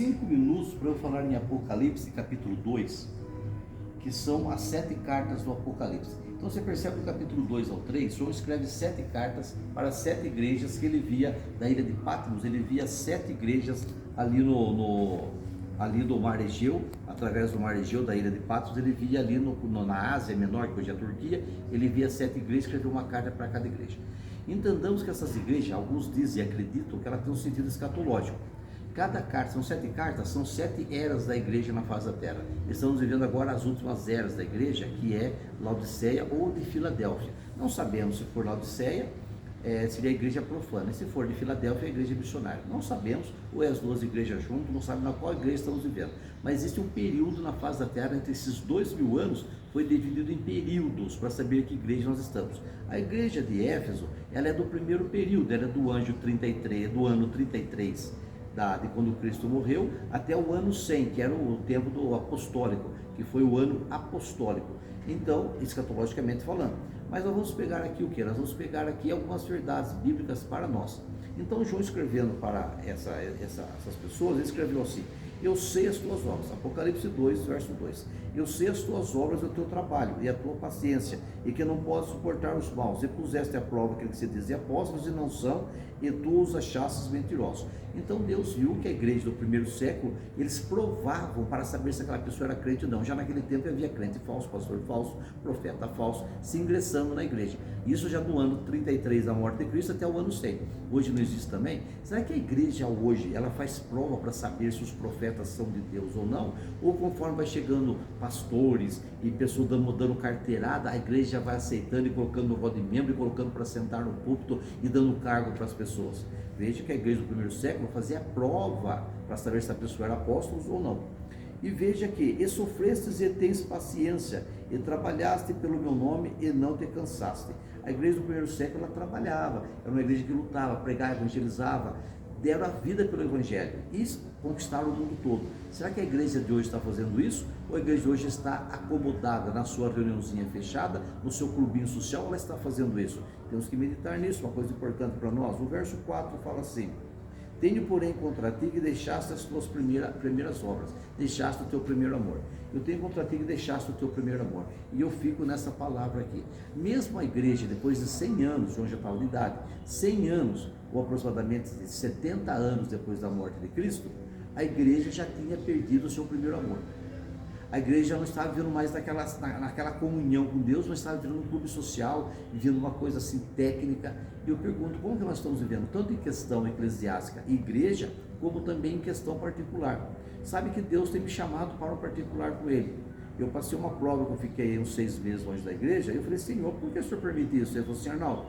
5 minutos para eu falar em Apocalipse capítulo 2, que são as 7 cartas do Apocalipse. Então você percebe no capítulo 2 ao 3, João escreve 7 cartas para 7 igrejas que ele via da ilha de Patmos. Ele via 7 igrejas ali ali do Mar Egeu, através do Mar Egeu, da ilha de Patmos. Ele via ali na Ásia Menor, que hoje é a Turquia, ele via 7 igrejas, escreveu uma carta para cada igreja. Entendamos que essas igrejas, alguns dizem e acreditam que elas têm um sentido escatológico. Cada carta, são 7 cartas, são 7 eras da igreja na face da terra. Estamos vivendo agora as últimas eras da igreja, que é Laodiceia ou de Filadélfia. Não sabemos se for Laodiceia, seria a igreja profana, e se for de Filadélfia, a igreja missionária. Não sabemos, ou é as duas igrejas juntas, não sabemos na qual igreja estamos vivendo. Mas existe um período na face da terra, entre esses 2000 anos, foi dividido em períodos, para saber que igreja nós estamos. A igreja de Éfeso, ela é do primeiro período, ela é do ano 33, de quando Cristo morreu, até o ano 100, que era o tempo do apostólico, que foi o ano apostólico. Então, escatologicamente falando. Mas nós vamos pegar aqui o que? Nós vamos pegar aqui algumas verdades bíblicas para nós. Então, João escrevendo para essas pessoas, ele escreveu assim: eu sei as tuas obras, Apocalipse 2, verso 2, eu sei as tuas obras e o teu trabalho e a tua paciência, e que não podes suportar os maus, e puseste à prova aquele que se dizia apóstolos e não são, e tu os achastes mentirosos. Então Deus viu que a igreja do primeiro século, eles provavam para saber se aquela pessoa era crente ou não. Já naquele tempo havia crente falso, pastor falso, profeta falso, se ingressando na igreja. Isso já do ano 33 da morte de Cristo até o ano 100. Hoje não existe também? Será que a igreja hoje, ela faz prova para saber se os profetas são de Deus ou não? Ou conforme vai chegando pastores e pessoas dando carteirada, a igreja vai aceitando e colocando no rol de membro e colocando para sentar no púlpito e dando cargo para as pessoas? Veja que a igreja do primeiro século fazia prova para saber se a pessoa era apóstolo ou não. E veja que, e sofrestes e tens paciência, e trabalhaste pelo meu nome e não te cansaste. A igreja do primeiro século, ela trabalhava, era uma igreja que lutava, pregava, evangelizava, deram a vida pelo evangelho e conquistaram o mundo todo. Será que a igreja de hoje está fazendo isso? Ou a igreja de hoje está acomodada na sua reuniãozinha fechada, no seu clubinho social? Ela está fazendo isso? Temos que meditar nisso, uma coisa importante para nós. O verso 4 fala assim: tenho, porém, contra ti que deixaste as tuas primeiras obras, deixaste o teu primeiro amor. Eu tenho contra ti que deixaste o teu primeiro amor. E eu fico nessa palavra aqui. Mesmo a igreja, depois de 100 anos, João já fala de idade, 100 anos, ou aproximadamente 70 anos depois da morte de Cristo, a igreja já tinha perdido o seu primeiro amor. A igreja não estava vivendo mais naquela comunhão com Deus, mas estava vivendo um clube social, vivendo uma coisa assim técnica. E eu pergunto, como que nós estamos vivendo? Tanto em questão eclesiástica e igreja, como também em questão particular. Sabe que Deus tem me chamado para um particular com Ele. Eu passei uma prova que eu fiquei uns 6 meses longe da igreja, e eu falei: Senhor, por que o Senhor permite isso? Ele falou assim: Arnaldo,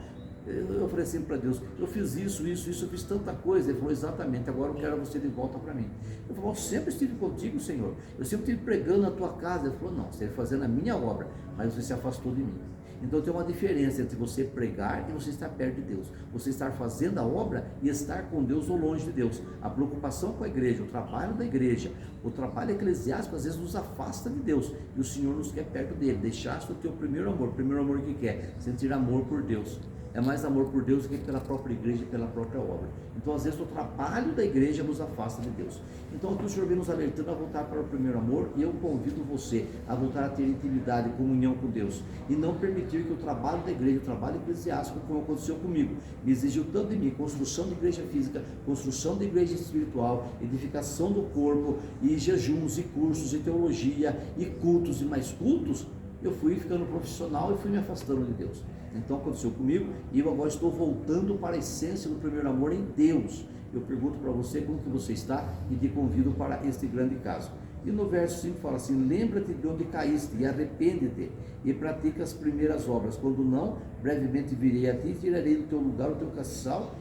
eu falei assim para Deus: eu fiz isso, eu fiz tanta coisa. Ele falou: exatamente, agora eu quero você de volta para mim. Eu falei: eu sempre estive contigo, Senhor, eu sempre estive pregando na tua casa. Ele falou: não, você está fazendo a minha obra, mas você se afastou de mim. Então tem uma diferença entre você pregar e você estar perto de Deus. Você estar fazendo a obra e estar com Deus ou longe de Deus. A preocupação com a igreja, o trabalho da igreja, o trabalho eclesiástico às vezes nos afasta de Deus, e o Senhor nos quer perto dele. Deixaste o teu primeiro amor. O primeiro amor que quer? Sentir amor por Deus. É mais amor por Deus do que pela própria igreja e pela própria obra. Então, às vezes, o trabalho da igreja nos afasta de Deus. Então, aqui o Senhor vem nos alertando a voltar para o primeiro amor, e eu convido você a voltar a ter intimidade e comunhão com Deus, e não permitir que o trabalho da igreja, o trabalho eclesiástico, como aconteceu comigo, me exigiu tanto de mim: construção de igreja física, construção de igreja espiritual, edificação do corpo, e jejuns, e cursos, e teologia, e cultos, e mais cultos. Eu fui ficando profissional e fui me afastando de Deus. Então aconteceu comigo, e eu agora estou voltando para a essência do primeiro amor em Deus. Eu pergunto para você como que você está, e te convido para este grande caso. E no verso 5 fala assim: lembra-te de onde caíste e arrepende-te e pratica as primeiras obras. Quando não, brevemente virei a ti e tirarei do teu lugar o teu castiçal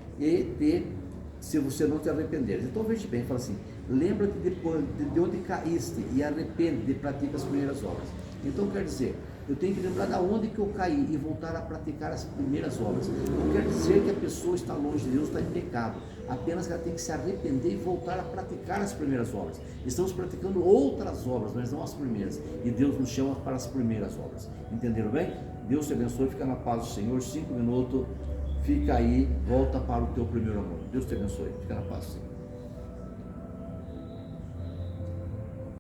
se você não te arrependeres. Então veja bem, fala assim: lembra-te de onde caíste e arrepende-te e pratica as primeiras obras. Então quer dizer, eu tenho que lembrar de onde que eu caí e voltar a praticar as primeiras obras. Não quer dizer que a pessoa está longe de Deus, está em pecado. Apenas que ela tem que se arrepender e voltar a praticar as primeiras obras. Estamos praticando outras obras, mas não as primeiras. E Deus nos chama para as primeiras obras. Entenderam bem? Deus te abençoe, fica na paz do Senhor. 5 minutos, fica aí, volta para o teu primeiro amor. Deus te abençoe, fica na paz do Senhor.